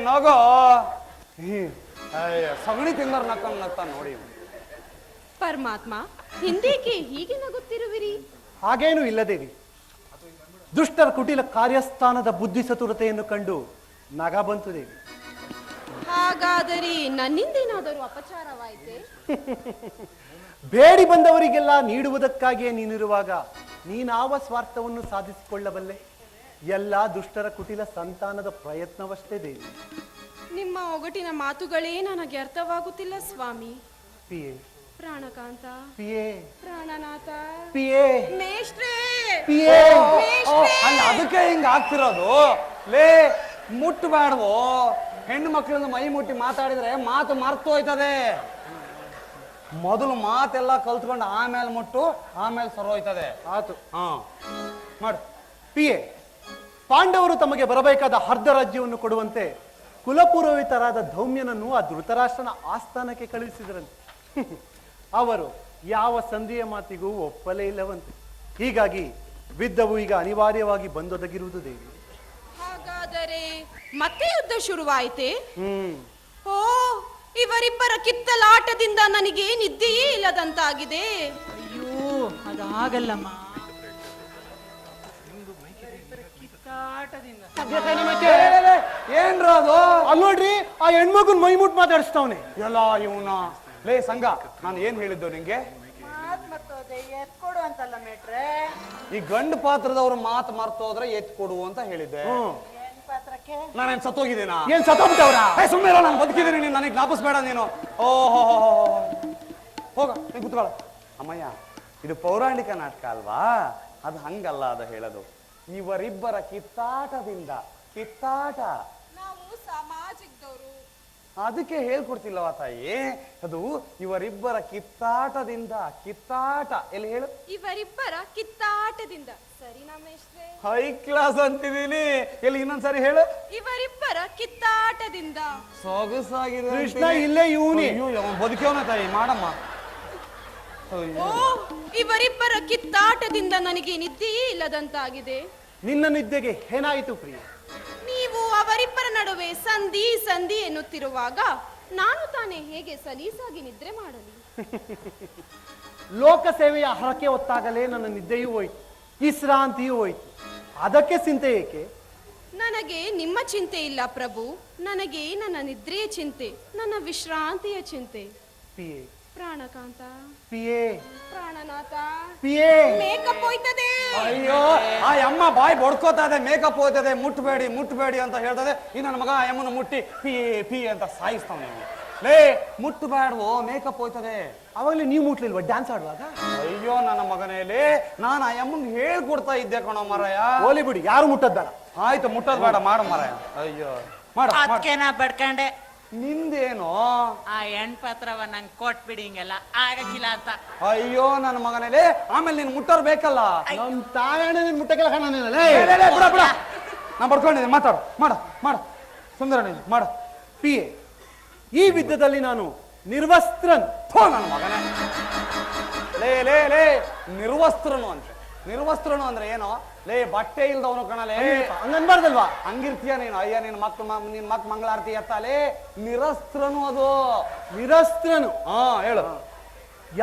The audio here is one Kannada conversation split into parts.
ನಗೋ ಸಗಣಿ ತಿಂದರ್ ನಗ್ತಾ ನೋಡಿ. ಪರಮಾತ್ಮ, ಹಿಂದೇಕೆ ಹೀಗೆ ನಗುತ್ತಿರುವಿರಿ? ಹಾಗೇನೂ ಇಲ್ಲ ದೇವಿ. ದುಷ್ಟರ ಕುಟಿಲ ಕಾರ್ಯಸ್ಥಾನದ ಬುದ್ಧಿ ಚತುರತೆಯನ್ನು ಕಂಡು ನಗ ಬಂತು ದೇವಿ. ಹಾಗಾದರೆ ನನ್ನಿಂದೇನಾದರೂ ಅಪಚಾರವಾಯಿತೆ? ಬೇಡಿ ಬಂದವರಿಗೆಲ್ಲ ನೀಡುವುದಕ್ಕಾಗಿಯೇ ನೀನಿರುವಾಗ ನೀನಾವ ಸ್ವಾರ್ಥವನ್ನು ಸಾಧಿಸಿಕೊಳ್ಳಬಲ್ಲೆ? ಎಲ್ಲ ದುಷ್ಟರ ಕುಟಿಲ ಸಂತಾನದ ಪ್ರಯತ್ನವಷ್ಟೇ ದೇವಿ. ನಿಮ್ಮ ಒಗಟಿನ ಮಾತುಗಳೇ ನನಗೆ ಅರ್ಥವಾಗುತ್ತಿಲ್ಲ ಸ್ವಾಮಿ. ಪಿಯೇ, ಪ್ರಾಣಕಾಂತ, ಪಿಯೇ, ಪ್ರಾಣನಾಥ, ಪಿಯೇ, ಮೇಷ್ಟ್ರೇ, ಪಿಯೇ. ಅಲ್ಲ, ಅದಕ್ಕೆ ಹಿಂಗ ಆಗ್ತಿರೋದು. ಲೇ, ಮುಟ್ಟಬೇಡವೋ. ಹೆಣ್ಣು ಮಕ್ಕಳನ್ನು ಮೈ ಮುಟ್ಟಿ ಮಾತಾಡಿದ್ರೆ ಮಾತು ಮರ್ತು ಹೋಯ್ತದೆ. ಮೊದಲು ಮಾತೆಲ್ಲ ಕಲ್ತ್ಕೊಂಡು ಆಮೇಲೆ ಮುಟ್ಟು, ಆಮೇಲೆ ಸರೋಯ್ತದೆ. ಆತು. ಮಾಡು. ಪಿಯೇ, ಪಾಂಡವರು ತಮಗೆ ಬರಬೇಕಾದ ಅರ್ಧ ರಾಜ್ಯವನ್ನು ಕೊಡುವಂತೆ ಕುಲಪುರೋಹಿತರಾದ ಧೌಮ್ಯನನ್ನು ಆ ಧೃತರಾಷ್ಟ್ರನ ಆಸ್ಥಾನಕ್ಕೆ ಕಳುಹಿಸಿದ್ರಂತೆ. ಅವರು ಯಾವ ಸಂಧಿಯ ಮಾತಿಗೂ ಒಪ್ಪಲೇ ಇಲ್ಲವಂತೆ. ಹೀಗಾಗಿ ಯುದ್ಧವು ಈಗ ಅನಿವಾರ್ಯವಾಗಿ ಬಂದೊದಗಿರುವುದು ದೇವಿ. ಹಾಗಾದರೆ ಮತ್ತೆ ಯುದ್ಧ ಶುರುವಾಯಿತೆ? ಓ, ಇವರಿಬ್ಬರ ಕಿತ್ತಲಾಟದಿಂದ ನನಗೆ ನಿದ್ದೆಯೇ ಇಲ್ಲದಂತಾಗಿದೆ. ಅಯ್ಯೋ, ಅದಾಗಲ್ಲಮ್ಮ. ಏನ್ರ ಅದು? ಅಲ್ಲಿ ನೋಡ್ರಿ, ಆ ಹೆಣ್ಮಗುನ್ ಮೈ ಮುಟ್ ಮಾತಾಡಿಸ್ತಾವನೆ. ಎಲ್ಲ ಇವನ. ಲೇ ಸಂಘ, ನಾನು ಏನ್ ಹೇಳಿದ್ದು ನಿಂಗೆ? ಎತ್ಕೊಡು ಅಂತಲ್ಲ ಮೇಟ್ರೆ. ಈ ಗಂಡು ಪಾತ್ರದವ್ರ ಮಾತು ಮರ್ತೋದ್ರೆ ಎತ್ ಕೊಡು ಅಂತ ಹೇಳಿದ್ದೆ. ನಾನೇನ್ ಸತ್ತೋಗಿದ್ದೀನಾ? ಏನ್ ಸತ್ತೋಗ್ಬಿಟ್ಟವ್ರ? ಸುಮ್ಮನೆ ನಾನು ಬದುಕಿದ್ದೀನಿ, ನೀನು ನನಗೆ ಜ್ಞಾಪಿಸ್ಬೇಡ ನೀನು. ಓಹೋ, ಹೋಗ ನೀನ್ ಕುತ್ಕೊಳ್ಳ. ಅಮ್ಮಯ್ಯ, ಇದು ಪೌರಾಣಿಕ ನಾಟಕ ಅಲ್ವಾ? ಅದು ಹಂಗಲ್ಲ ಅದ ಹೇಳೋದು. ಇವರಿಬ್ಬರ ಕಿತ್ತಾಟದಿಂದ ಕಿತ್ತಾಟ. ನಾವು ಸಮಾಜದವರು. ಅದಕ್ಕೆ ಹೇಳ್ಕೊಡ್ತಿಲ್ಲವ ತಾಯಿ. ಅದು ಇವರಿಬ್ಬರ ಕಿತ್ತಾಟದಿಂದ. ಕಿತ್ತಾಟ ಎಲ್ಲಿ ಹೇಳು? ಇವರಿಬ್ಬರ ಕಿತ್ತಾಟದಿಂದ. ಸರಿ ಮೇಷ್ಟ್ರೇ? High class ಅಂತಿದ್ದೀನಿ. ಎಲ್ಲಿ ಇನ್ನೊಂದ್ಸರಿ ಹೇಳು? ಇವರಿಬ್ಬರ ಕಿತ್ತಾಟದಿಂದ. ಸೊಗಸಾಗಿದೆ ಕೃಷ್ಣ ಇಲ್ಲೇ ಇವನಿ. ಬದುಕವನ ತಾಯಿ, ಮಾಡಮ್ಮ. ಓ, ಇವರಿಬ್ಬರ ಕಿತ್ತಾಟದಿಂದ ನನಗೆ ನಿದ್ದೆಯೇ ಇಲ್ಲದಂತಾಗಿದೆ. ನಿನ್ನ ನಿದ್ದೆಗೆ ಏನಾಯಿತು ಪ್ರಿಯ? ನೀವು ಅವರಿಬ್ಬರ ನಡುವೆ ಸಂಧಿ ಸಂಧಿ ಎನ್ನುತ್ತಿರುವಾಗ ನಾನು ತಾನೇ ಹೇಗೆ ಸಲೀಸಾಗಿ ನಿದ್ರೆ ಮಾಡಲಿ? ಲೋಕ ಸೇವೆಯ ಹರಕೆ ಹೊತ್ತಾಗಲೇ ನನ್ನ ನಿದ್ದೆಯೂ ಹೋಯ್ತು, ವಿಶ್ರಾಂತಿಯೂ ಹೋಯ್ತು. ಅದಕ್ಕೆ ಚಿಂತೆ ಏಕೆ? ನನಗೆ ನಿಮ್ಮ ಚಿಂತೆ ಇಲ್ಲ ಪ್ರಭು. ನನಗೆ ನನ್ನ ನಿದ್ರೆಯ ಚಿಂತೆ, ನನ್ನ ವಿಶ್ರಾಂತಿಯ ಚಿಂತೆ. ಪಿಯೇ, ಪ್ರಾಣಕಾಂತ, ಪಿಯೇ, ಪ್ರಾಣನಾಥ, ಪಿಯೇ. ಮೇಕಪ್ ಹೋಯ್ತದೆ. ಅಯ್ಯೋ, ಆ ಅಮ್ಮ ಬಾಯಿ ಬಡ್ಕೋತಾ ಇದೆ, ಮೇಕಪ್ ಹೋಯ್ತದೆ, ಮುಟ್ಬೇಡಿ ಮುಟ್ಬೇಡಿ ಅಂತ ಹೇಳ್ತದೆ. ಈ ನನ್ನ ಮಗ ಅಮ್ಮನ ಮುಟ್ಟಿ ಪಿ ಪಿ ಅಂತ ಸಾಯಿಸ್ತಾವ. ನೀವು ಲೇ, ಮುಟ್ಟಬೇಡವೋ, ಮೇಕಪ್ ಹೋಯ್ತದೆ. ಅವಾಗಲೇ ನೀವು ಮುಟ್ಲಿಲ್ವಾ ಡ್ಯಾನ್ಸ್ ಆಡುವಾಗ? ಅಯ್ಯೋ ನನ್ನ ಮಗನೇಲಿ, ನಾನು ಆ ಅಮ್ಮಂಗೆ ಹೇಳ್ಕೊಡ್ತಾ ಇದ್ದೆ ಕಣೋ ಮರಯ್ಯ. ಹೋಲಿ ಬಿಡಿ, ಯಾರು ಮುಟ್ಟದ್ ಬೇಡ. ಆಯ್ತು, ಮುಟ್ಟದ್ ಬೇಡ, ಮಾಡು ಮರಯ್ಯ. ಅಯ್ಯೋ, ಮಾಡ. ಅದಕ್ಕೆ ನಾ ಬಡ್ಕಂಡೆ. ನಿಂದೇನು? ಆ ಹೆಣ್ಪತ್ರವ ನಂಗೆ ಕೊಟ್ಬಿಡಿ, ಹಿಂಗೆಲ್ಲ ಆಗಕ್ಕಿಲ್ಲ ಅಂತ. ಅಯ್ಯೋ ನನ್ನ ಮಗನೇಲಿ, ಆಮೇಲೆ ನೀನ್ ಮುಟ್ಟೋರ್ ಬೇಕಲ್ಲ. ನಮ್ ತಾಯಣ್ಣ ನಿನ್ ಮುಟ್ಟಕ್ಕೆಲ್ಲ ಕಾಣ. ಬಿಡ ನಾ ಬಡ್ಕೊಂಡಿದ್ದೀನಿ, ಮಾತಾಡು. ಮಾಡ ಮಾಡ ಸುಂದರ, ನೀನು ಮಾಡ. ಪಿಯೇ, ಈ ಯುದ್ಧದಲ್ಲಿ ನಾನು ನಿರ್ವಸ್ತ್ರನ್. ನನ್ನ ಮಗನೇ, ಲೇ ಲೇ ಲೇ, ನಿರ್ವಸ್ತ್ರನು ಅಂತ. ನಿರ್ವಸ್ತ್ರನು ಅಂದ್ರೆ ಏನೋ? ಲೇ, ಬಟ್ಟೆ ಇಲ್ದವನು ಕಣಲೇ. ಹಂಗನ್ಬಾರ್ದಲ್ವಾ? ಹಂಗಿರ್ತೀಯ ನೀನು. ಅಯ್ಯ, ನಿನ್ ಮಕ್ ಮಂಗಳಾರತಿ ಎತ್ತಲೇ. ನಿರಸ್ತ್ರನು ಅದು. ನಿರಸ್ತ್ರನು. ಹೇಳು.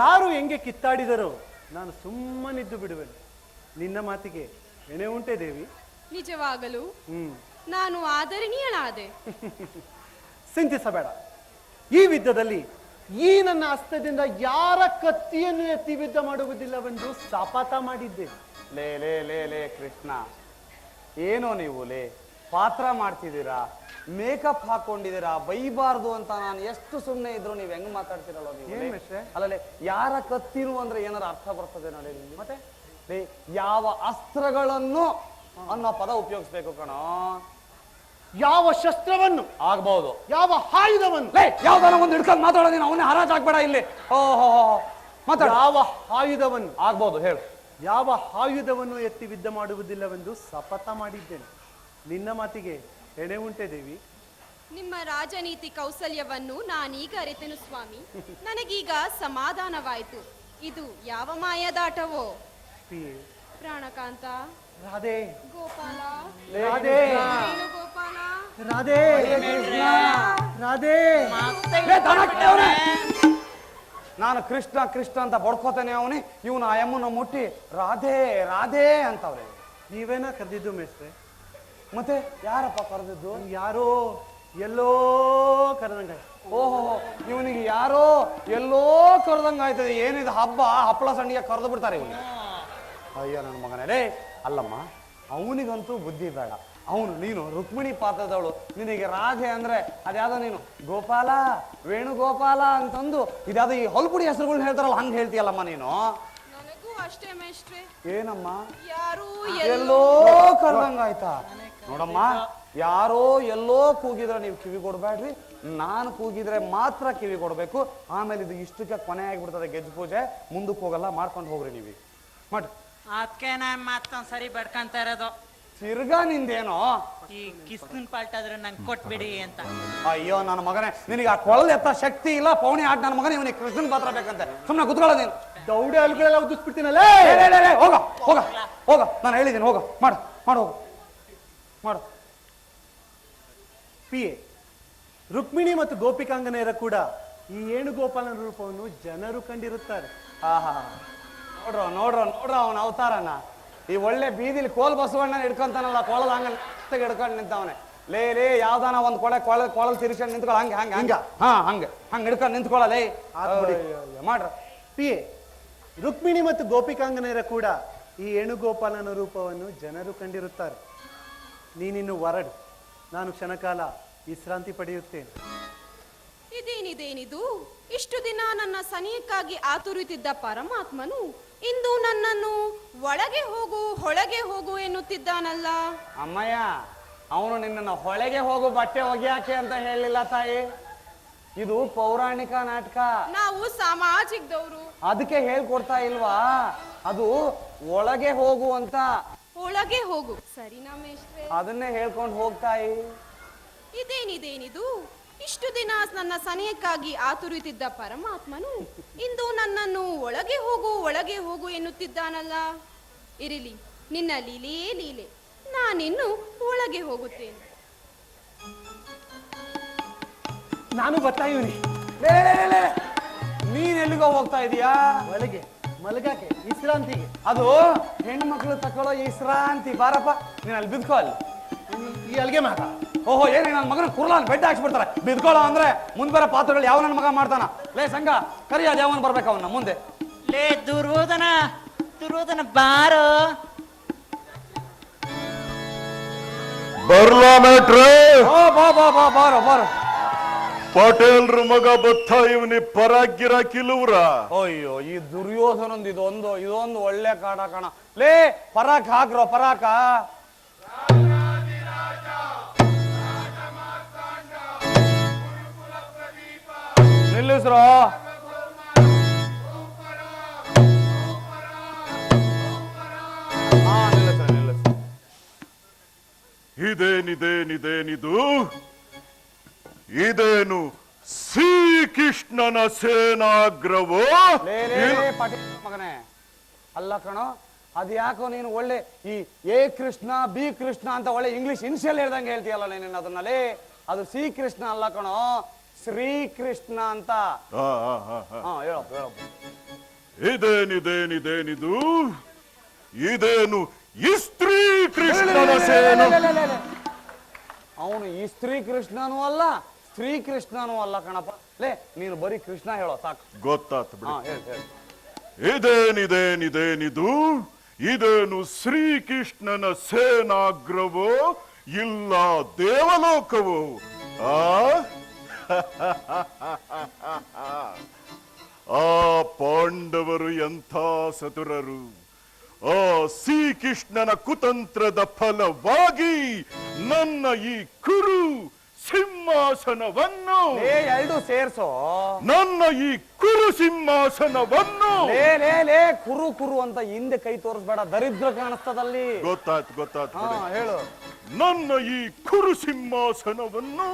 ಯಾರು ಹೆಂಗೆ ಕಿತ್ತಾಡಿದರೂ ನಾನು ಸುಮ್ಮನಿದ್ದು ಬಿಡುವೆನು. ನಿನ್ನ ಮಾತಿಗೆ ಎಣೆ ಉಂಟೆ ದೇವಿ? ನಿಜವಾಗಲು ನಾನು ಆದರಣೀಯಳಾದೆ. ಚಿಂತಿಸಬೇಡ. ಈ ಯುದ್ಧದಲ್ಲಿ ಈ ನನ್ನ ಹಸ್ತದಿಂದ ಯಾರ ಕತ್ತಿಯನ್ನು ಎತ್ತಿ ಯುದ್ಧ ಮಾಡುವುದಿಲ್ಲವೆಂದು ಶಪಥ ಮಾಡಿದ್ದೆ. ಲೇ ಲೇ ಲೇ ಲೇ ಕೃಷ್ಣ, ಏನೋ ನೀವು ಲೇ ಪಾತ್ರ ಮಾಡ್ತಿದ್ದೀರಾ, ಮೇಕಪ್ ಹಾಕೊಂಡಿದ್ದೀರಾ, ಬೈಬಾರ್ದು ಅಂತ ನಾನು ಎಷ್ಟು ಸುಮ್ಮನೆ ಇದ್ರು ನೀವು ಹೆಂಗ್ ಮಾತಾಡ್ತಿರಲ್ಲ ನೀವು? ಅಲ್ಲೇ ಯಾರ ಕತ್ತಿರು ಅಂದ್ರೆ ಏನಾರ ಅರ್ಥ ಬರ್ತದೆ ನೋಡಿ. ಮತ್ತೆ ಲೇ, ಯಾವ ಅಸ್ತ್ರಗಳನ್ನು ಅನ್ನೋ ಪದ ಉಪಯೋಗಿಸ್ಬೇಕು ಕಣೋ. ಯಾವ ಶಸ್ತ್ರವನ್ನು ಆಗ್ಬಹುದು, ಯಾವ ಆಯುಧವನ್ನು. ಯಾವ್ದಾನ ಒಂದು ಹಿಡ್ಕೊಂಡು ಮಾತಾಡೋದು, ಅವನೇ ಹರಾಜ್ ಆಗ್ಬೇಡ ಇಲ್ಲಿ. ಓಹೋ, ಮಾತಾಡ. ಯಾವ ಆಯುಧವನ್ನು ಆಗ್ಬಹುದು ಹೇಳು. ಯಾವ ಆಯುಧವನ್ನು ಎತ್ತಿ ಯುದ್ಧ ಮಾಡುವುದಿಲ್ಲವೆಂದು ಶಪಥ ಮಾಡಿದ್ದೇನೆ. ನಿನ್ನ ಮಾತಿಗೆ ಎಣೆ ಉಂಟೆ ದೇವಿ? ನಿಮ್ಮ ರಾಜನೀತಿ ಕೌಶಲ್ಯವನ್ನು ನಾನೀಗ ಅರಿತೆನು ಸ್ವಾಮಿ. ನನಗೀಗ ಸಮಾಧಾನವಾಯಿತು. ಇದು ಯಾವ ಮಾಯದಾಟವೋ? ಪಿಯೇ, ಪ್ರಾಣಕಾಂತ, ರಾಧೆ, ಗೋಪಾಲ, ರಾಧೆ, ಗೋಪಾಲ, ರಾಧೆ ರಾಧೆ ಲೇ, ದನ ಕಟ್ಟವ್ನೆ. ನಾನು ಕೃಷ್ಣ ಕೃಷ್ಣ ಅಂತ ಬಡ್ಕೋತಾನೆ ಅವನೇ, ಇವನು ಆ ಯಮ್ಮನ ಮುಟ್ಟಿ ರಾಧೆ ರಾಧೆ ಅಂತವ್ರೆ. ನೀವೇನ ಕರೆದಿದ್ದು ಮೇಷ್ಟ್ರೆ? ಮತ್ತೆ ಯಾರಪ್ಪ ಕರೆದಿದ್ದು? ಯಾರೋ ಎಲ್ಲೋ ಕರೆದಂಗ. ಓಹೋ, ಇವನಿಗೆ ಯಾರೋ ಎಲ್ಲೋ ಕರೆದಂಗ ಆಯ್ತದೆ. ಏನಿದು ಹಬ್ಬ, ಹಪ್ಪಳ ಸಂಡಿಗೆ ಕರೆದು ಬಿಡ್ತಾರೆ ಇವನಿಗೆ. ಅಯ್ಯೋ ನನ್ನ ಮಗನೇ. ಲೇ ಅಲ್ಲಮ್ಮ, ಅವನಿಗಂತೂ ಬುದ್ಧಿ ಬೇಡ. ಅವನು ನೀನು ರುಕ್ಮಿಣಿ ಪಾತ್ರದವಳು, ನಿನಗೆ ರಾಧೆ ಅಂದ್ರೆ ಅದ್ಯಾವುದೋ ನೀನು ಗೋಪಾಲ ವೇಣುಗೋಪಾಲ ಅಂತಂದು ಇದ್ಯಾವುದೋ ಈ ಹೊಲ್ಪುಡಿ ಹೆಸರುಗಳನ್ನ ಹೇಳ್ತಾರಲ್ಲ, ಹಂಗೆ ಹೇಳ್ತೀಯಲ್ಲಮ್ಮ ನೀನು. ನನಗೂ ಅಷ್ಟೇ ಮೇಷ್ಟ್ರೆ. ಏನಮ್ಮ ಯಾರು ಎಲ್ಲೋ ಕರೆದಂಗ ಆಯ್ತಾ? ನೋಡಮ್ಮ, ಯಾರೋ ಎಲ್ಲೋ ಕೂಗಿದ್ರೆ ನೀವು ಕಿವಿ ಕೊಡ್ಬೇಡ್ರಿ, ನಾನು ಕೂಗಿದ್ರೆ ಮಾತ್ರ ಕಿವಿ ಕೊಡ್ಬೇಕು. ಆಮೇಲೆ ಇದು ಇಷ್ಟಕ್ಕೆ ಕೊನೆ ಆಗಿಬಿಡ್ತದೆ ಗೆಜ್ಜೆ ಪೂಜೆ, ಮುಂದಕ್ಕೆ ಹೋಗಲ್ಲ, ಮಾಡ್ಕೊಂಡು ಹೋಗ್ರಿ ನೀವು ಮಾಡ್ರಿ. ಅದಕ್ಕೆ ನಾನು ಮತ್ತೊಂದ್ ಸರಿ ಬಡ್ಕಂತ ಇರೋದು, ತಿರ್ಗಾ ನಿಂದೇನೋ ಈ ಕಿಸ್ತಿನ ಪಾಲ್ಟಾದ್ರೆ ನಂಗೆ ಕೊಟ್ಬಿಡಿ ಅಂತ. ಅಯ್ಯೋ ನನ್ನ ಮಗನೇ, ನಿನಗೆ ಆ ಕೊಳದ ಎತ್ತ ಶಕ್ತಿ ಇಲ್ಲ, ಪೌಣಿ ಆಟ ನನ್ನ ಮಗನೇ, ಇವನಿಗೆ ಕೃಷ್ಣನ್ ಪಾತ್ರ ಬೇಕಂತೆ. ಸುಮ್ಮನೆ ಕುತ್ಕೊಳ್ಳೋ ನೀನು. ದೌಡೆ ಅಲ್ಗಳೆಲ್ಲ ಉದಿಸ್ಬಿಡ್ತೀನಲ್ಲ. ಹೋಗ ಹೋಗ ಹೋಗ, ನಾನು ಹೇಳಿದ್ದೀನಿ, ಹೋಗ ಮಾಡು ಮಾಡು ಹೋಗು ಮಾಡು. ಪಿಯೆ, ರುಕ್ಮಿಣಿ ಮತ್ತು ಗೋಪಿಕಾಂಗನೆಯರ ಕೂಡ ಈ ಏಣುಗೋಪಾಲನ ರೂಪವನ್ನು ಜನರು ಕಂಡಿರುತ್ತಾರೆ. ಆಹಾ, ನೋಡ್ರ ನೋಡ್ರ ನೋಡ್ರ ಅವನ ಅವತಾರನ. ಈ ಒಳ್ಳೆ ಬೀದಿಲಿ ಕೋಲ್ ಬಸವಣ್ಣ ಹಿಡ್ಕೊಂತಾನಲ್ಲ, ಕೊಳದ ಹಂಗ ಹಿಡ್ಕೊಂಡು ನಿಂತವನೆ. ಲೇ ಯಾವ್ದಾನ ಒಂದ್ ಕೊಳಲ್ ತಿರ್ಸ್ಕೊಂಡು ನಿಂತ್ಕೊಳ್ಳ, ಹಂಗೆ ಹಂಗೆ ಹಂಗ ಹಂಗೆ ಹಿಡ್ಕೊಂಡು ನಿಂತ್ಕೊಳ್ಳಲೇ ಮಾಡ್ರ. ಪಿಯೆ, ರುಕ್ಮಿಣಿ ಮತ್ತು ಗೋಪಿಕಾಂಗನೆಯರ ಕೂಡ ಈ ಏಣುಗೋಪಾಲನ ರೂಪವನ್ನು ಜನರು ಕಂಡಿರುತ್ತಾರೆ. ನೀನಿನ್ನು ಹೊರಡು, ನಾನು ಕ್ಷಣಕಾಲ ವಿಶ್ರಾಂತಿ ಪಡೆಯುತ್ತೇನೆ. ಇದೇನಿದೇನಿದು? ಇಷ್ಟು ದಿನ ನನ್ನ ಸನಿಯಕ್ಕಾಗಿ ಆತುರುತ್ತಿದ್ದ ಪರಮಾತ್ಮನು ಇಂದು ನನ್ನನ್ನು ಒಳಗೆ ಹೋಗು ಹೊಳಗೆ ಹೋಗು ಎನ್ನುತ್ತಿದ್ದಾನಲ್ಲ. ಅಮ್ಮಯ್ಯ, ಅವನು ನಿನ್ನನ್ನು ಹೊಳೆಗೆ ಹೋಗು ಬಟ್ಟೆ ಒಗೆಯಾಕೆ ಅಂತ ಹೇಳಿಲ್ಲ ತಾಯಿ. ಇದು ಪೌರಾಣಿಕ ನಾಟಕ, ನಾವು ಸಾಮಾಜಿಕದವರು. ಅದಕ್ಕೆ ಹೇಳ್ಕೊಡ್ತಾ ಇಲ್ವಾ? ಅದು ಒಳಗೆ ಹೋಗು ಅಂತ. ಒಳಗೆ ಹೋಗು ಸರಿನಾ ಮೇಷ್ಟ್ರೆ? ಅದನ್ನೇ ಹೇಳ್ಕೊಂಡು ಹೋಗ್ತಾಯಿ. ಇದೇನಿದೇನಿದು? ಇಷ್ಟು ದಿನ ನನ್ನ ಸನಿಯಕ್ಕಾಗಿ ಆತುರುತ್ತಿದ್ದ ಪರಮಾತ್ಮನು ಇಂದು ನನ್ನನ್ನು ಒಳಗೆ ಹೋಗು ಎನ್ನುತ್ತಿದ್ದಾನಲ್ಲ. ಇರಲಿ, ನಿನ್ನ ಲೀಲೆಯೇ ಲೀಲೆ, ನಾನಿನ್ನು ಒಳಗೆ ಹೋಗುತ್ತೇನೆ. ನಾನು ಬರ್ತಾ ಇವನಿ. ನೀನ್ ಎಲ್ಲಿಗೋ ಹೋಗ್ತಾ ಇದೀಯಾ? ಒಳಗೆ ಮಲಗಕ್ಕೆ, ವಿಶ್ರಾಂತಿಗೆ. ಅದು ಹೆಣ್ಮಕ್ಳು ತಕೊಳ್ಳೋ ವಿಶ್ರಾಂತಿ. ಬಾರಪ್ಪ, ನೀನ್ ಅಲ್ಲಿ ಬಿದ್ಕೋ. ಅಲ್ಲಿ ಈ ಅಲ್ಗೆ ಮಾತ. ಓಹೋ, ಏನೇ ನನ್ನ ಮಗನ ಕುರ್ಲ ಬೆಡ್ಡ ಹಾಕ್ಸ್ಬಿಡ್ತಾರೆ. ಬಿದ್ಕೊಳ್ಳೋ ಅಂದ್ರೆ ಮುಂದ್ ಬರೋ ಪಾತ್ರಗಳು ಯಾವ ನನ್ನ ಮಗ ಮಾಡ್ತಾನ? ಲೇ ಸಂಘ, ಕರಿ ಅದ್ ಯಾವನ್ ಬರ್ಬೇಕು ಅವನ್ನ ಮುಂದೆ. ಲೇ ದುರ್ಯೋಧನ ಬಾರೋ. ಬರ್ಲಾ ಮೇಟ್ರೆ? ಬಾ ಬಾ ಬಾ ಬಾರೋ ಬಾರೋ. ಪಟೇಲ್ರ ಮಗ ಬತ್ತ ಇವನಿ ಪರಾಗಿರ ಕಿಲುವ್ರ. ಅಯ್ಯೋ, ಈ ದುರ್ಯೋಧನೊಂದು ಇದೊಂದು ಒಳ್ಳೆ ಕಾಡ ಕಾಣ. ಲೇ ಪರಾಕ್ ಹಾಕ್ರೋ, ಪರಾಕ. ನಿಲ್ಲಿಸ್ರೋ. ನಿಲ್ಲಿಸ. ಇದೇನಿದು? ಇದೇನು ಶ್ರೀಕೃಷ್ಣನ ಸೇನಾಗ್ರವೋ? ಪಾಟೀಲ್ ಮಗನೇ, ಅಲ್ಲ ಕಣೋ, ಅದ್ ಯಾಕೋ ನೀನು ಒಳ್ಳೆ ಈ ಎ ಕೃಷ್ಣ ಬಿ ಕೃಷ್ಣ ಅಂತ ಒಳ್ಳೆ ಇಂಗ್ಲಿಷ್ ಇನ್ಷಿಯಲ್ ಹೇಳ್ದಂಗೆ ಹೇಳ್ತೀಯಲ್ಲ ನೀನು ಅದನ್ನಲ್ಲಿ. ಅದು ಸಿ ಕೃಷ್ಣ ಅಲ್ಲ ಕಣೋ, ಶ್ರೀಕೃಷ್ಣ ಅಂತ. ಹೇಳಪ್ಪ. ಇದೇನಿದು? ಇದೇನು ಇಸ್ತ್ರೀ ಕೃಷ್ಣನ ಸೇನಾ? ಅವನು ಈ ಸ್ತ್ರೀ ಕೃಷ್ಣನೂ ಅಲ್ಲ, ಸ್ತ್ರೀ ಕೃಷ್ಣನೂ ಅಲ್ಲ ಕಣಪ್ಪ. ಲೇ ನೀನು ಬರೀ ಕೃಷ್ಣ ಹೇಳೋ ಸಾಕು. ಗೊತ್ತಾತ್ ಬಿಡಿ. ಹೇಳಿ. ಇದೇನಿದು? ಇದೇನು ಶ್ರೀಕೃಷ್ಣನ ಸೇನಾಗ್ರವೋ ಇಲ್ಲ ದೇವಲೋಕವೋ? ಆ ಪಾಂಡವರು ಎಂಥ ಸತುರರು! ಆ ಶ್ರೀಕೃಷ್ಣನ ಕುತಂತ್ರದ ಫಲವಾಗಿ ನನ್ನ ಈ ಕುರು ಸಿಂಹಾಸನವನ್ನು, ಎರಡು ಸೇರ್ಸೋ. ನನ್ನ ಈ ಕುರು ಸಿಂಹಾಸನವನ್ನು. ಲೇ ಕುರು ಅಂತ ಹಿಂದೆ ಕೈ ತೋರಿಸ್ಬೇಡ, ದರಿದ್ರ ಕಾಣಿಸ್ತದಲ್ಲಿ. ಗೊತ್ತಾಯ್ತು. ಹೇಳು. ನನ್ನ ಈ ಕುರು ಸಿಂಹಾಸನವನ್ನು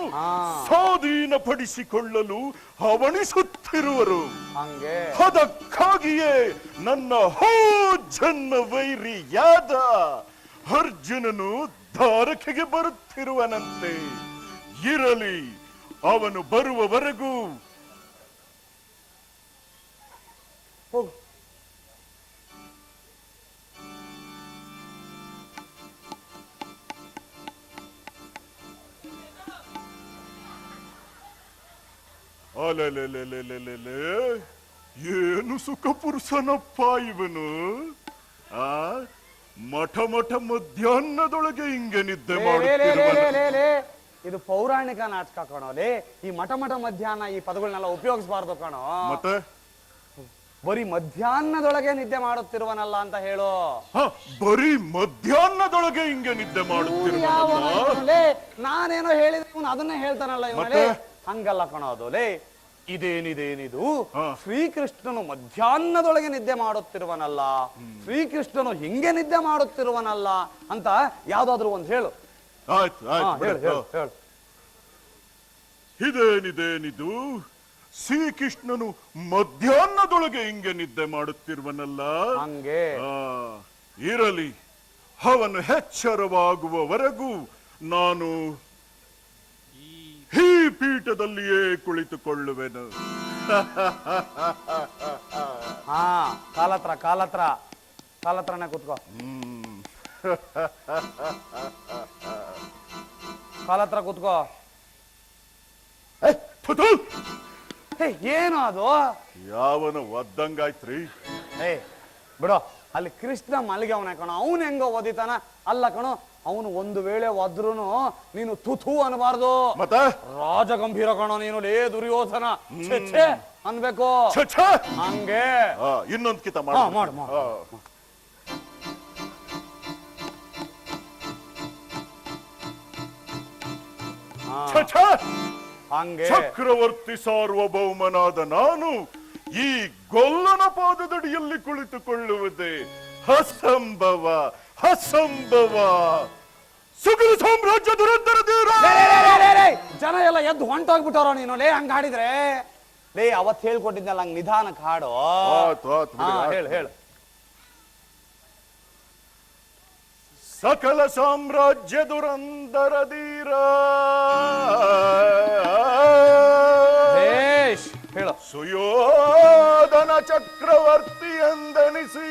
ಸ್ವಾಧೀನಪಡಿಸಿಕೊಳ್ಳಲು ಹವಣಿಸುತ್ತಿರುವರು. ಹಂಗೆ ಅದಕ್ಕಾಗಿಯೇ ನನ್ನ ಹೋ ಜನ್ಮ ವೈರಿಯಾದ ಅರ್ಜುನನು ದ್ವಾರಕೆಗೆ ಬರುತ್ತಿರುವನಂತೆ. ಇರಲಿ, ಅವನು ಬರುವವರೆಗೂ ಹೋಗು. ಅಲೆಲೆಲೆಲೆಲೆಲೆ, ಏನು ಸುಖ ಪುರುಷನಪ್ಪ ಇವನು. ಆ ಮಠ ಮಧ್ಯಾಹ್ನದೊಳಗೆ ಹಿಂಗೆ ನಿದ್ದೆ ಲೇ, ಮಾಡುತ್ತಿರುವನು. ಲೇ, ಲೇ, ಇದು ಪೌರಾಣಿಕ ನಾಟಕ ಕಣೋಲೆ. ಈ ಮಠ ಮಧ್ಯಾಹ್ನ ಈ ಪದಗಳನ್ನೆಲ್ಲ ಉಪಯೋಗಿಸಬಾರ್ದು ಕಣೋ. ಮತ್ತೆ ಬರೀ ಮಧ್ಯಾಹ್ನದೊಳಗೆ ನಿದ್ದೆ ಮಾಡುತ್ತಿರುವನಲ್ಲ ಅಂತ ಹೇಳು. ಬರೀ ಮಧ್ಯಾಹ್ನದೊಳಗೆ ಹಿಂಗೆ ನಿದ್ದೆ ಮಾಡುತ್ತಿರುವನಲ್ಲ. ಲೇ, ನಾನೇನೋ ಹೇಳಿದ್ರೆ ಇವನು ಅದನ್ನೇ ಹೇಳ್ತಾನಲ್ಲ ಇವನಲ್ಲಿ. ಮತ್ತೆ? ಹಂಗಲ್ಲ ಕಣೋದು ಲೇ. ಇದೇನಿದು ಹಾ. ಶ್ರೀಕೃಷ್ಣನು ಮಧ್ಯಾಹ್ನದೊಳಗೆ ನಿದ್ದೆ ಮಾಡುತ್ತಿರುವನಲ್ಲ, ಶ್ರೀಕೃಷ್ಣನು ಹಿಂಗೆ ನಿದ್ದೆ ಮಾಡುತ್ತಿರುವನಲ್ಲ ಅಂತ ಯಾವ್ದಾದ್ರು ಒಂದು ಹೇಳು. ಆಯ್ತು ಹಾ, ಆಯ್ತು ಹೇಳು ಬಿಡು. ಹೇಳು ಹೇಳು. ಇದೇನಿದು, ಶ್ರೀಕೃಷ್ಣನು ಮಧ್ಯಾಹ್ನದೊಳಗೆ ಹಿಂಗೆ ನಿದ್ದೆ ಮಾಡುತ್ತಿರುವನಲ್ಲ. ಹಂಗೆ ಆ, ಇರಲಿ, ಅವನು ಎಚ್ಚರವಾಗುವವರೆಗೂ ನಾನು ಈ ಪೀಠದಲ್ಲಿಯೇ ಕುಳಿತುಕೊಳ್ಳುವೆನು. ಹಾ, ಕಾಲತ್ರನೇ ಕೂತ್ಕೋ. ಕಾಲತ್ರ ಕೂತ್ಕೋ. ಥು, ಹೇ, ಏನು ಅದು? ಯಾವನ ಒದ್ದಂಗಾಯ್ತ್ರಿ. ಏ ಬಿಡೋ, ಅಲ್ಲಿ ಕೃಷ್ಣ ಮಲ್ಲಿಗೆ ಅವನೇ ಕಣೋ. ಅವನು ಹೆಂಗೋ ಓದಿತಾನ ಅಲ್ಲ ಕಣೋ. ಅವನು ಒಂದು ವೇಳೆ ಒದ್ರುನು ನೀನು ತುಥು ಅನ್ಬಾರ್ದು. ಮತ್ತೆ ರಾಜ ಗಂಭೀರ ಕಣೋ ನೀನು. ಲೇ ದುರ್ಯೋಧನ ಛೆ ಛೆ ಅನ್ಬೇಕು. ಛೆ, ಛೆ. ಹಂಗೆ ಇನ್ನೊಂದ್ ಕಿತ ಹಾ, ಮಾಡು, ಮಾಡು. ಹಾ, ಹಂಗೆ ಚಕ್ರವರ್ತಿ ಸಾರ್ವಭೌಮನಾದ ನಾನು ಈ ಗೊಲ್ಲನ ಪಾದದಡಿಯಲ್ಲಿ ಕುಳಿತುಕೊಳ್ಳುವುದೇ ಅಸಂಭವ, ಅಸಂಭವ. ಸುಗರ ಸಾಮ್ರಾಜ್ಯ ದುರಂತರ ತೀರ. ಲೇ, ಜನ ಎಲ್ಲ ಎದ್ದು ಹೊಂಟೋಗ್ಬಿಟ್ಟವ್ರ ನೀನು. ಲೇ ಹಂಗ ಹಾಡಿದ್ರೆ ಲೇ ಅವತ್ ಹೇಳ್ಕೊಟ್ಟಿದ್ನಲ್ಲ ಹಂಗ ನಿಧಾನಕ್ಕೆ ಹಾಡು. ಆತು, ಆತು, ಬಿಡಿ, ಆತು. ಹೇಳು ಹೇಳು. ಸಕಲ ಸಾಮ್ರಾಜ್ಯ ದುರಂದರ ಧೀರ ಹೇಳು. ಸುಯೋಧನ ಚಕ್ರವರ್ತಿ ಎಂದೆನಿಸಿ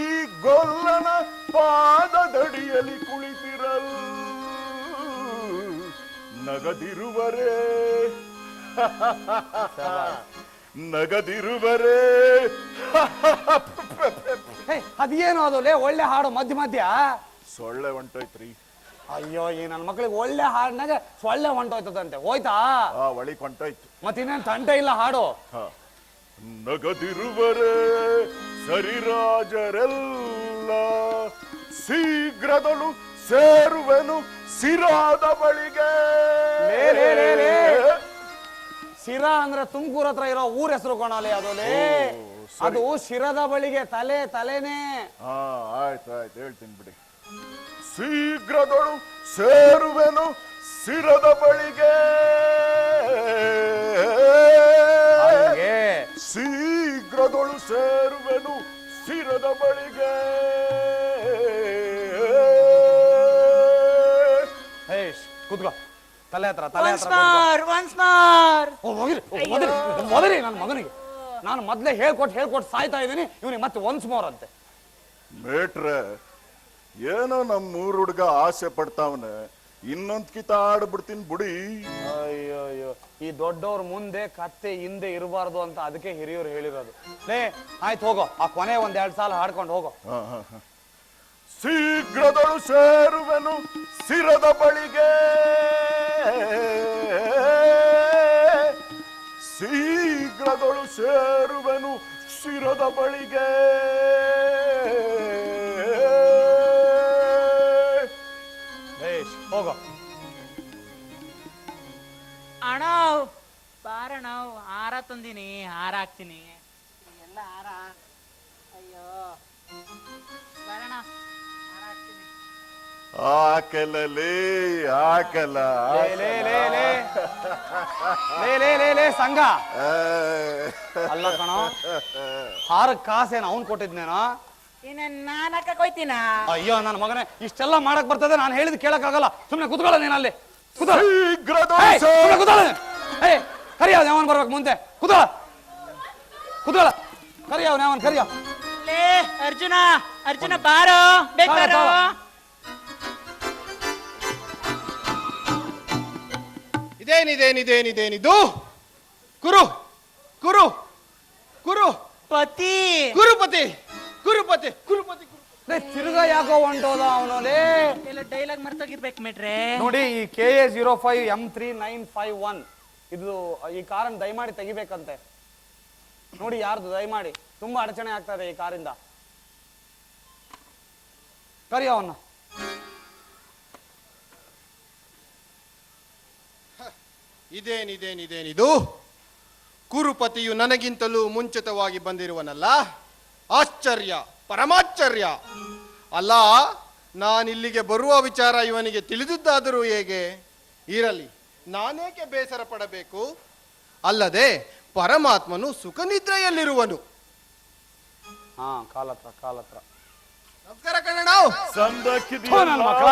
ಈ ಗೊಲ್ಲನ ಪಾದದಡಿಯಲ್ಲಿ ಕುಳಿತಿರಲು ನಗದಿರುವರೇ, ನಗದಿರುವರೇ. ಅದೇನು ಅದು ಲೇ ಒಳ್ಳೆ ಹಾಡು ಮಧ್ಯ ಸೊಳ್ಳೆ ಹೊಂಟೋಯ್ತ್ರಿ. ಅಯ್ಯೋ, ಈ ನನ್ನ ಮಕ್ಳಿಗೆ ಒಳ್ಳೆ ಹಾಡಿನಾಗ ಸೊಳ್ಳೆ ಹೊಂಟೋಯ್ತದಂತೆ. ಹೋಯ್ತಾ? ಒಳಿಕ್ ಹೊಂಟೋಯ್ತು. ಮತ್ತಿನ್ನೇನ್ ತಂಟೆ ಇಲ್ಲ ಹಾಡು. ನಗದಿರುವರೇ ಸರಿರಾಜರೆಲ್ಲ, ಶೀಘ್ರದಳು ಸೇರುವೆನು ಸಿರಾದ ಬಳಿಗೆ. ಶಿರಾ ಅಂದ್ರೆ ತುಮಕೂರ್ ಹತ್ರ ಇರೋ ಊರ ಹೆಸರು ಕೊಣಲೆ ಅದು ಲೇ. ಅದು ಶಿರದ ಬಳಿಗೆ ತಲೆನೇ. ಆಯ್ತು ಆಯ್ತು, ಹೇಳ್ತೀನಿ ಬಿಡಿ. ಶೀಘ್ರದಳು ಸೇರುವೆನು ಶಿರದ ಬಳಿಗೆ, ಶೀಘ್ರದಳು ಸೇರುವೆನು ಶಿರದ ಬಳಿಗೆ. ಕೂತ್ಕೋ. ತಲೆ ಹತ್ರ ಮೊದಲೇ ನನ್ನ ಮಗನಿಗೆ ನಾನು ಮೊದಲೇ ಹೇಳ್ಕೊಟ್ಟು ಸಾಯ್ತಾ ಇದ್ದೀನಿ. ಇವನಿಗೆ ಮತ್ತೆ ಒನ್ಸ್ ಮೋರ್ ಅಂತೆ. ಮೇಟ್ರೆ, ಏನೋ ನಮ್ಮೂರ್ ಹುಡ್ಗ ಆಸೆ ಪಡ್ತಾವನೆ, ಇನ್ನೊಂದ್ ಕಿತ ಆಡ್ಬಿಡ್ತೀನಿ ಬಿಡಿ. ಅಯ್ಯೋ, ಈ ದೊಡ್ಡವ್ರ ಮುಂದೆ ಕತ್ತೆ ಹಿಂದೆ ಇರಬಾರ್ದು ಅಂತ ಅದಕ್ಕೆ ಹಿರಿಯರು ಹೇಳಿರೋದು. ಲೇ ಆಯ್ತು ಹೋಗೋ, ಆ ಕೊನೆ ಒಂದ್ 2 ಸಾಲ ಹಾಡ್ಕೊಂಡು ಹೋಗೋ. ಶೀಘ್ರದಳು ಸೇರುವೆನು ಶಿರದ ಬಳಿಗೆ, ಶೀಘ್ರದಳು ಸೇರುವೆನು ಶಿರದ ಬಳಿಗೆ. ಹೋಗೋ. ಅಣ್ಣ ಬಾರಣ್ಣ, ಹಾರ ತಂದಿನಿ, ಹಾರ ಹಾಕ್ತೀನಿ. ಎಲ್ಲ ಹಾರ. ಅಯ್ಯೋ ಬಾರಣ್ಣ, ಹಾರ ಹಾಕ್ತೀನಿ. ಆಕಲೇ ಆಕಲ ಲೇ ಸಂಘ ಅಲ್ಲ ಕಣೋ, ಹಾರಕ್ ಕಾಸೇನ ಅವ್ನ್ ಕೊಟ್ಟಿದ್ನೇನೋ. ಇನ್ನ ನಾನು ಹಾಕಕ್ ಹೋಯ್ತೀನ? ಅಯ್ಯೋ ನನ್ನ ಮಗನೇ, ಇಷ್ಟೆಲ್ಲ ಮಾಡಕ್ ಬರ್ತದೆ. ನಾನು ಹೇಳಿದ್ ಕೇಳಕ್ ಆಗಲ್ಲ. ಸುಮ್ನೆ ಕುತ್ಕೊಳ್ಳ ನೀನ್ ಅಲ್ಲಿ. ಶೀಘ್ರದೊಳು ಕರಿಯ ಯಾವನ್ ಬರ್ಬೇಕು ಮುಂದೆ ಕುದೋಳ ಕರಿಯ ಯಾವನ್ ಕರಿಯ ಲೇ ಅರ್ಜುನ ಅರ್ಜುನ ಬಾರೋ ಬೇಗ ಬಾರೋ. ಇದೇನಿದೇನಿದೇನಿದೇನಿದು ಕುರು ಕುರು ಕುರು ಪತಿ ಕುರುಪತಿ ಕುರುಪತಿ ಕುರುಪತಿ ತಿರ್ಗಾ ಯಾಕೋ ಹೊಂಟೋದ ಅವನಲ್ಲಿ. ಎಲ್ಲ ಡೈಲಾಗ್ ಮರ್ತೋಗಿರ್ಬೇಕು ಮೇಟ್ರೆ. ನೋಡಿ ಈ KA05M3951 ಇದು ಈ ಕಾರನ್ನು ದಯಮಾಡಿ ತೆಗಿಬೇಕಂತೆ. ನೋಡಿ ಯಾರ್ದು ದಯಮಾಡಿ, ತುಂಬಾ ಅಡಚಣೆ ಆಗ್ತಾ ಇದೆ ಈ ಕಾರಿಂದ. ಕರಿ ಅವನ್ನ. ಇದೇನಿದೇನಿದೇನಿದು ಕುರುಪತಿಯು ನನಗಿಂತಲೂ ಮುಂಚಿತವಾಗಿ ಬಂದಿರುವನಲ್ಲ. ಆಶ್ಚರ್ಯ, ಪರಮಾಶ್ಚರ್ಯ. ಅಲ್ಲ, ನಾನಿಲ್ಲಿಗೆ ಬರುವ ವಿಚಾರ ಇವನಿಗೆ ತಿಳಿದಿದ್ದಾದರೂ ಹೇಗೆ? ಇರಲಿ, ನಾನೇಕೆ ಬೇಸರ ಪಡಬೇಕು? ಅಲ್ಲದೆ ಪರಮಾತ್ಮನು ಸುಖ ನಿದ್ರೆಯಲ್ಲಿರುವನು. ಹಾ, ಕಾಲತ್ರ ನಮಸ್ಕಾರ ಕನ್ನಡ. ನನ್ನ ಮಕ್ಕಳ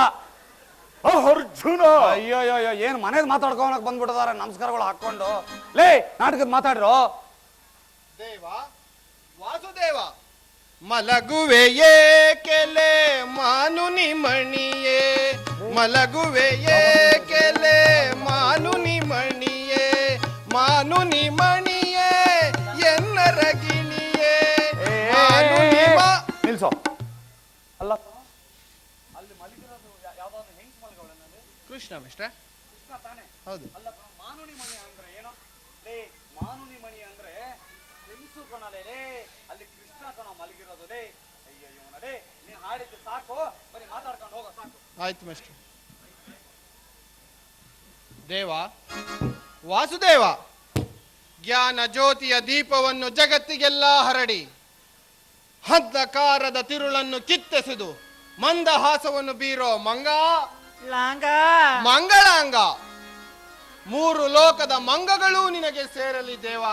ಅರ್ಜುನ ಅಯ್ಯೋ ಏನ್ ಮನೇಲಿ ಮಾತಾಡ್ಕೊಳಕ್ ಬಂದ್ಬಿಟ್ಟಿದಾರೆ ನಮಸ್ಕಾರಗಳು ಹಾಕೊಂಡು. ಲೇ ನಾಟಕದ ಮಾತಾಡ್ರು. ದೇವ ವಾಸುದೇವ ಮಲಗುವೆ ಏಕೆಲೆ ಮಾನುನಿ ಮಣಿಯೇ, ಮಲಗುವೆ ಏಕೆಲೆ ಮಾನುನಿ ಮಣಿಯೇ, ಮಾನುನಿ ಮಣಿಯೇ ಎನ್ನರ ಗಿಣಿಯೇ. ನಿಲ್ಸೋ. ಅಲ್ಲ ಕೃಷ್ಣ ಮಿಸ್ಟ್ರೆ, ಹೌದು. ಮಾನುನಿ ಮಣಿ ಅಂದ್ರೆ ಏನೋ? ಲೇ ಮಾನುನಿ ಮಣಿ ಅಂದ್ರೆ ಹೆಂಗಸು ಕಣಲೇ, ಅಲ್ಲಿ ಕೃಷ್ಣ ಕಣ ಮಲಗಿರೋದು. ಲೇ ಅಯ್ಯೋ ನಡೆ, ನೀನ್ ಹಾಡಿದ್ದು ಸಾಕು, ಬರೀ ಮಾತಾಡ್ಕೊಂಡು ಹೋಗೋ ಸಾಕು. ಆಯ್ತು ಮಿಸ್ಟ್ರೆ. ದೇವ ವಾಸುದೇವ, ಜ್ಞಾನ ಜ್ಯೋತಿಯ ದೀಪವನ್ನು ಜಗತ್ತಿಗೆಲ್ಲ ಹರಡಿ ಅಂಧಕಾರದ ತಿರುಳನ್ನು ಕಿತ್ತೆಸೆದು ಮಂದಹಾಸವನ್ನು ಬೀರೋ ಲಾಂಗ ಮಂಗಳಾಂಗ, ಮೂರು ಲೋಕದ ಮಂಗಗಳೂ ನಿನಗೆ ಸೇರಲಿ ದೇವ.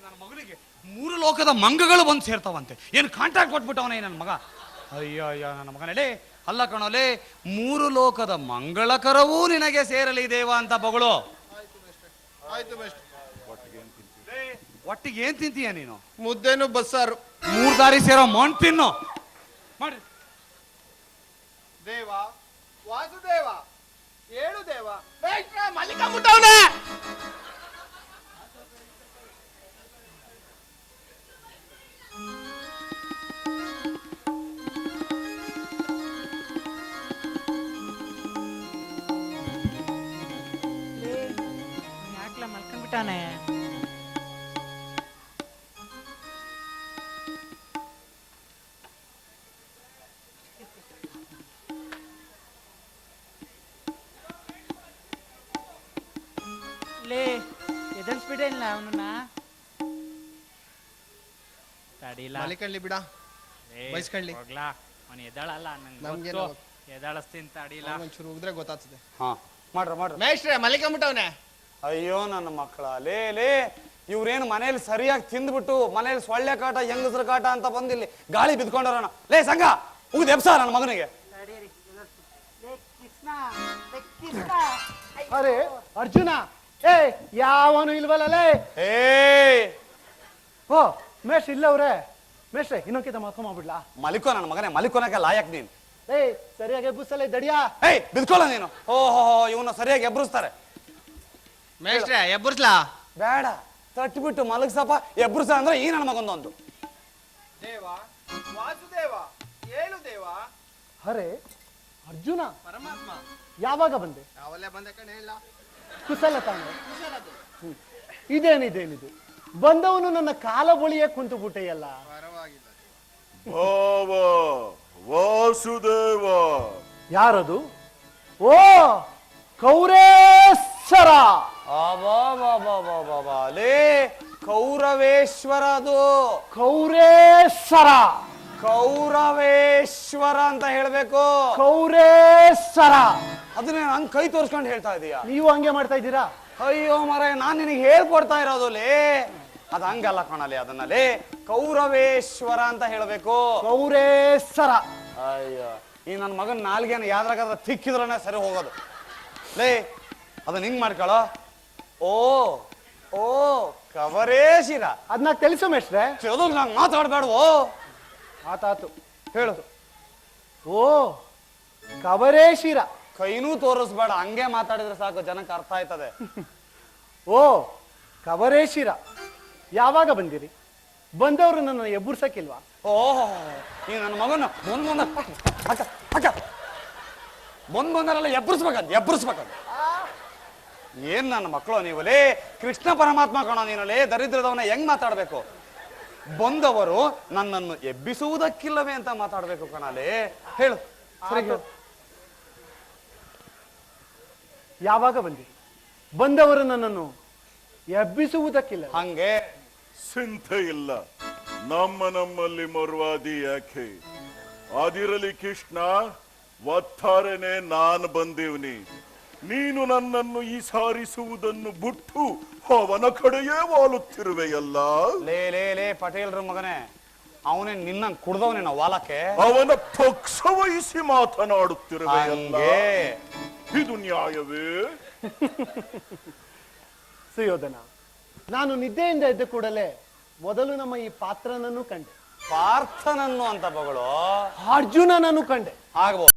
ನನ್ನ ಮಗನಿಗೆ ಮೂರು ಲೋಕದ ಮಂಗಗಳು ಬಂದು ಸೇರ್ತಾವಂತೆ. ಏನು ಕಾಂಟ್ರಾಕ್ಟ್ ಕೊಟ್ಬಿಟ್ಟವನೇ ನನ್ನ ಮಗ. ಅಯ್ಯೋ ನನ್ನ ಮಗ ನಡೆ. ಅಲ್ಲ ಕಣೋಲೆ, ಮೂರು ಲೋಕದ ಮಂಗಳಕರವೂ ನಿನಗೆ ಸೇರಲಿ ದೇವ ಅಂತ ಬಗಳು. ಆಯ್ತು ಮಿಸ್ಟ್ರೆ. ಒಟ್ಟಿಗೆ ಏನ್ ತಿಂತೀಯ ನೀನು? ಮುದ್ದೆನು ಬಸ್ಸಾರು. ಮೂರ್ ದಾರಿ ಸೇರೋ ಮಣ್ ತಿನ್ನು ಮಾಡ್ರಿ. ದೇವ ವಾಸುದೇವ ಏಳು ದೇವ. ಯಾಕ್ಲ ಮಲ್ಕೊಂಡ್ಬಿಟ್ಟಾನೆ? ಲೇ ಎದಲ್ಸ್ಬಿಟ್ಟಿಲ್ಲ ಅವನನ್ನ. ತಡಿಲ್ಲ ಮಲಿಕಳ್ಳಿ ಬಿಡ, ಬಯಸ್ಕೊಳ್ಳಿ. ಹೋಗ್ಲಾ, ಅವನು ಎದ್ದಾಳಲ್ಲ ನಮ್ಗೆ ನಂಗೆ ಎದ್ದಾಳಸ್ತೀನಿ. ತಡಿಲ್ಲ ಒಂಚೂರು ಉಗಿದ್ರೆ ಗೊತ್ತಾಗ್ತದೆ. ಹಾ ಮಾಡ್ರಿ. ಮೇಷ್ಟ್ರೆ ಮಲಿಕೊಂಬಿಟ್ಟವನೆ. ಅಯ್ಯೋ ನನ್ನ ಮಕ್ಕಳ, ಲೇ ಇವ್ರೇನು ಮನೇಲಿ ಸರಿಯಾಗಿ ತಿಂದ್ಬಿಟ್ಟು ಮನೇಲಿ ಸೊಳ್ಳೆ ಕಾಟ ಹೆಂಗಸ್ರ ಕಾಟ ಅಂತ ಬಂದಿಲ್ಲಿ ಗಾಳಿ ಬಿದ್ಕೊಂಡವ್ರಣ. ಲೇ ಸಂಘ ಉಗ್ದು ಎಬ್ಸ ನನ್ನ ಮಗನಿಗೆ. ಅರೆ ಅರ್ಜುನ, ಯಾವನು ಇಲ್ವಲ್ಲೇ? ಏ ಓ ಮೇಷ್ಟ್ರೆ ಇಲ್ಲವ್ರೆ. ಮೇಷ್ಟ್ರೆ ಇನ್ನೊಂದ್ಕಿತ ಮಾಡ್ಕೊಂಡ್ಬಿಡ್ಲಾ? ಮಲಿಕೋ ನನ್ನ ಮಗನೇ, ಮಲಿಕೋನಕ್ಕೆ ಲಾಯಕ್ ನೀನ್. ಸರಿಯಾಗಿ ಎಬ್ಬುಸಲ್ಲ ದಡಿಯಾ. ಬಿದ್ಕೊಳ್ಳ ನೀನು. ಓಹೋ ಇವನ್ನ ಸರಿಯಾಗಿ ಎಬ್ರಿಸ್ತಾರೆ. ಮೇಷ್ಟ್ರೆ ಎಬ್ಬರ್ಸ್ಲಾ? ಬೇಡ, ತಟ್ಬಿಟ್ಟು ಮಲಗ್ಸಪ್ಪ. ಎಬ್ರಿಸ ಅಂದ್ರೆ ಈ ನನ್ನ ಮಗೊಂದೊಂದು. ದೇವ ವಾಸುದೇವ ಏಳು ದೇವ. ಅರೆ ಅರ್ಜುನ, ಪರಮಾತ್ಮ ಯಾವಾಗ ಬಂದೆ? ಯಾವಲ್ಲೇ ಬಂದೆ ಕಣೆ ಇಲ್ಲ. ಕುಶಲ ತಾನೆ. ಇದೇನಿದೇನಿದು, ಬಂದವನು ನನ್ನ ಕಾಲ ಬಳಿಯೇ ಕುಂತು ಬಿಟ್ಟೆಯಲ್ಲ. ಪರವಾಗಿಲ್ಲ. ಭಾವ ವಾಸುದೇವ. ಯಾರದು? ಓ ಕೌರೇಶ್ವರ. ಲೇ ಕೌರವೇಶ್ವರ. ಅದು ಕೌರೇಶ್ವರ. ಕೌರವೇಶ್ವರ ಅಂತ ಹೇಳ್ಬೇಕು. ಕೌರೇಶ್ವರ. ಅದನ್ನ ಹಂಗ್ ಕೈ ತೋರ್ಸ್ಕೊಂಡು ಹೇಳ್ತಾ ಇದೀಯಾ? ನೀವು ಹಂಗೆ ಮಾಡ್ತಾ ಇದ್ದೀರಾ? ಅಯ್ಯೋ ಮರ, ನಾನ್ ನಿನಗೆ ಹೇಳ್ಕೊಡ್ತಾ ಇರೋದು ಲೇ. ಅದ ಹಂಗಲ್ಲ ಕಣಲೆ, ಅದನ್ನ ಲೇ ಕೌರವೇಶ್ವರ ಅಂತ ಹೇಳ್ಬೇಕು. ಕೌರೇಶ್ವರ. ಅಯ್ಯೋ ಈ ನನ್ನ ಮಗನ ನಾಲ್ಗೆನ ಯಾವ್ದ್ರಾಗಾದ್ರೆ ತಿಕ್ಕಿದ್ರನೇ ಸರಿ ಹೋಗೋದು. ಲೇ ಅದನ್ನ ಹಿಂಗ್ ಮಾಡ್ಕೊಳ್ಳೋ. ಓ ಓ ಕವರೇ ಶಿರ. ಅದನ್ನ ತಿಳಿಸು ಮೇಷ್ಟ್ರೆ. ಚಲೋ ನಂಗೆ ಮಾತಾಡ್ಬೇಡವೋ. ಆತಾತು ಹೇಳು. ಓ ಕವರೇ ಶಿರ. ಕೈನೂ ತೋರಿಸ್ಬೇಡ, ಹಂಗೆ ಮಾತಾಡಿದ್ರೆ ಸಾಕು, ಜನಕ್ಕೆ ಅರ್ಥ ಆಯ್ತದೆ. ಓ ಕವರೇ ಶಿರ. ಯಾವಾಗ ಬಂದಿರಿ? ಬಂದವರು ನನ್ನ ಎಬ್ಬುರ್ಸಕ್ಕಿಲ್ವಾ? ಓಹ್ ಈ ನನ್ನ ಮಗನ ಬಂದ್ ಅಕ್ಕ ಅಕ್ಕ ಬಂದರೆಲ್ಲ ಎಬ್ಬರಿಸ್ಬೇಕಂತ. ಏನ್ ನನ್ನ ಮಕ್ಕಳು ನೀವು ಲೇ, ಕೃಷ್ಣ ಪರಮಾತ್ಮ ಕಣೋ ನೀನು ಲೇ, ದರಿದ್ರದವನ್ನ ಹೆಂಗ್ ಮಾತಾಡ್ಬೇಕು? ಬಂದವರು ನನ್ನನ್ನು ಎಬ್ಬಿಸುವುದಕ್ಕಿಲ್ಲವೇ ಅಂತ ಮಾತಾಡ್ಬೇಕು ಕಣಲೇ. ಹೇಳು ಸರಿ. ಯಾವಾಗ ಬಂದಿರಿ? ಬಂದವರು ನನ್ನನ್ನು ಎಬ್ಬಿಸುವುದಕ್ಕಿಲ್ಲ. ಹಂಗೆ ಚಿಂತೆ ಇಲ್ಲ, ನಮ್ಮಲ್ಲಿ ಮರುವಾದಿ ಯಾಕೆ? ಅದಿರಲಿ ಕೃಷ್ಣ, ಒತ್ತಾರೆನೆ ನಾನು ಬಂದಿವ್ನಿ. ನೀನು ನನ್ನನ್ನು ಈ ಸಾರಿಸುವುದನ್ನು ಬಿಟ್ಟು ಅವನ ಕಡೆಯೇ ವಾಲುತ್ತಿರುವೆಯಲ್ಲ. ಲೇ ಲೇ ಲೇ ಪಟೇಲ್ರ ಮಗನೇ, ಅವನೇ ನಿನ್ನ ಕುಡ್ದವನೇನ ವಾಲಕ್ಕೆ? ಅವನ ಪಕ್ಷ ವಹಿಸಿ ಮಾತನಾಡುತ್ತಿರುವೆಯಲ್ಲ. ಹಂಗೆ. ಇದು ನ್ಯಾಯವೇ? ಸುಯೋಧನ, ನಾನು ನಿದ್ದೆಯಿಂದ ಎದ್ದ ಕೂಡಲೇ ಮೊದಲು ನಮ್ಮ ಈ ಪಾತ್ರನನ್ನು ಕಂಡೆ. ಪಾರ್ಥನನ್ನು ಅಂತ ಮಗಳು ಅರ್ಜುನನನ್ನು ಕಂಡೆ. ಆಗ್ಬೋದು.